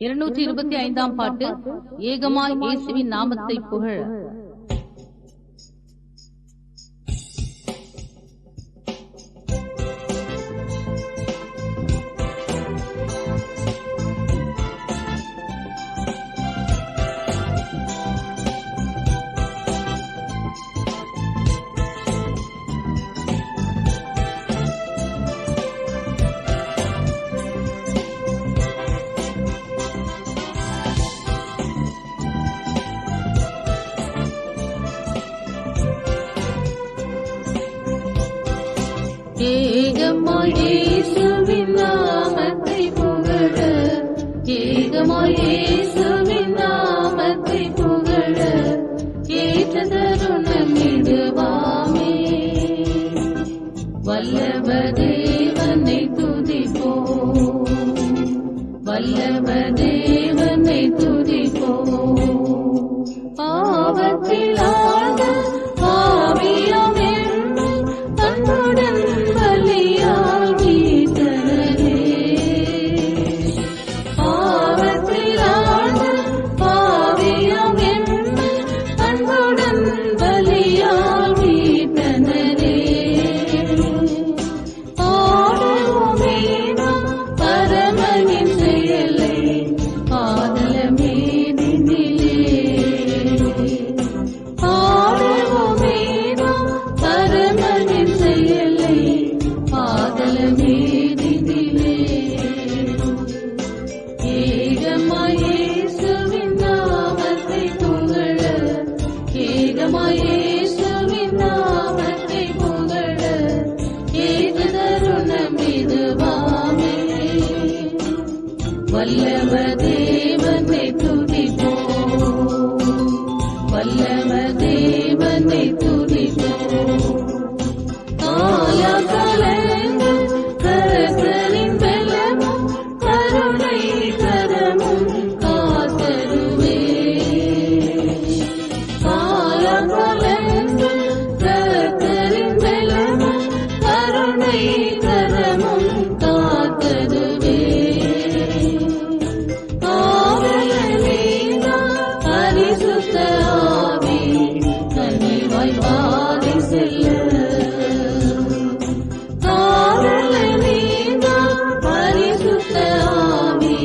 225 பாட்டு. ஏகமாய் இயேசுவின் நாமத்தை புகழ. ஏகமாய் இயேசுவின் நாமத்தை புகழ, ஏகமாய் இயேசுவின் நாமத்தை புகழ, ஏற்ற தருணம் இதுவாமே. வல்லவ தேவனை துதிப்போம், வல்லவ தேவனை துதிப்போம். பாவத்தில் ஆழ்ந்த பாவியாம் என்னை அன்புடன் பலியால் மீட்டனரே. பாவத்தில் ஆழ்ந்த பாவியாம் என்னை அன்புடன் பலியால் மீட்டனரே. ஆடுவோமே நாம் பரமனின் செயலை ஆதலமே நினிலே. ஆடுவோமே நாம் பரமனின் செயலை ஆதலமே நினிலே. ஏகமாய் இயேசுவின் நாமத்தை புகழ, ஏகமாய் இயேசுவின் நாமத்தை புகழ, ஏற்ற தருணம் இதுவாமே. வல்லவ தேவனை துதிப்போம், வல்லவ தேவனை துதிப்போம். காலகாலங்கள் கர்த்தரின் பலமும் கருணை கரமும் காத்தருவே. காலகாலங்கள் கர்த்தரின் பலமும் கருணை கரமும் காத்தருவே. ஆவலனேனா பரிசுத்த ஆவி கனிவாய் பாதை செல்ல. ஆவலனேனா பரிசுத்த ஆவி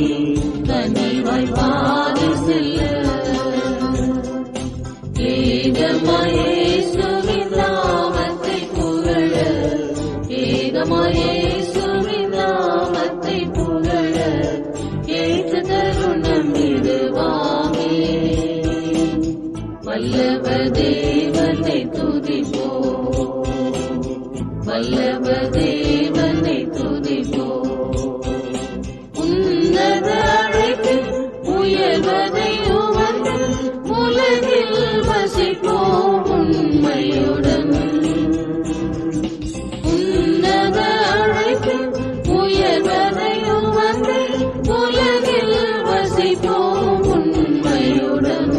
கனிவாய் பாதை செல்ல. ஏகமாய் இயேசுவின் நாமத்தை புகழ, ஏகமாய் இயேசுவின் நாமத்தை புகழ, ஏற்ற தருணம் இதுவாமே. வல்லவ தேவனை துதிப்போம், வல்லவ தேவனை துதிப்போம். உன்னத அழைப்பு உயர்வதை உவந்து உலகில் வசிப்போம் உண்மையுடன். உன்னத அழைப்பு உயர்வதை உவந்து உலகில் வசிப்போம் உண்மையுடன்.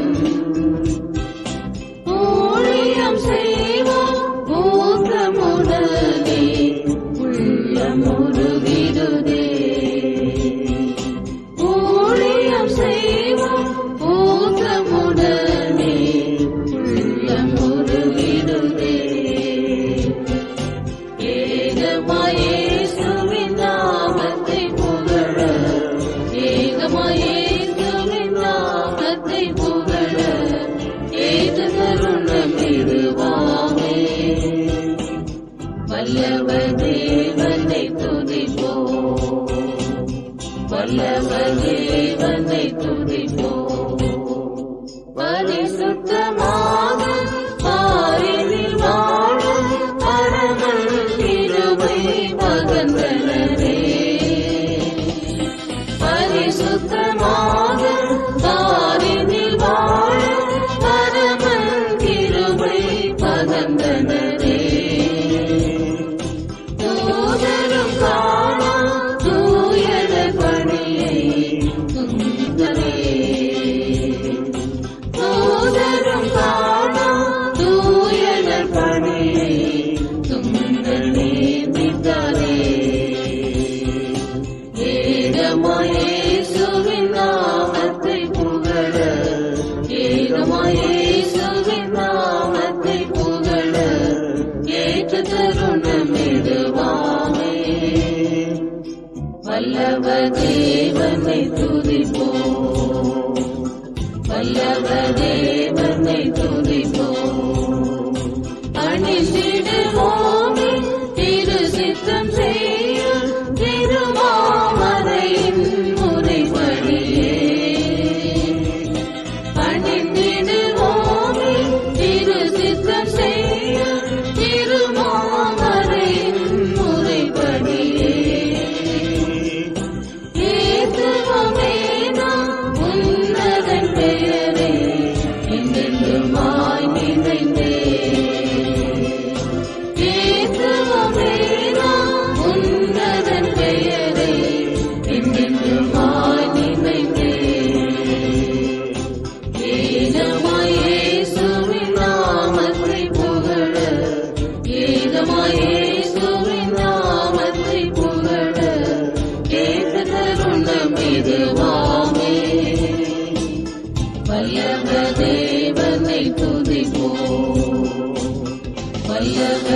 ஊழியம் செய்வோம் ஊக்கமுடனே, உள்ளம் உருகிடுதே. ஊழியம் செய்வோம் ஊக்கமுடனே, உள்ளம் உருகிடுதே. ஏகமாய் இயேசுவின் நாமத்தை புகழ, ஏகமாய் இயேசுவின் நாமத்தை புகழ, ஏற்ற தருணம் இதுவாமே. வல்லவ தேவனை துதிப்போம், வல்லவ தேவனை துதிப்போம். பரிசுத்தமாக பாரினில் வாழ பரமன் கிருபை பகர்ந்தனரே. பரிசுத்தமாக பாரினில் வாழ பரமன் கிருபை பகர்ந்தனரே. தூதரும் காணா தூயர பணியை துந்தரே. இயேசுவின் நாமத்தை புகழ ஏற்ற தருணம் இதுவாமே. வல்லவ தேவனை துதிப்போம், வல்லவ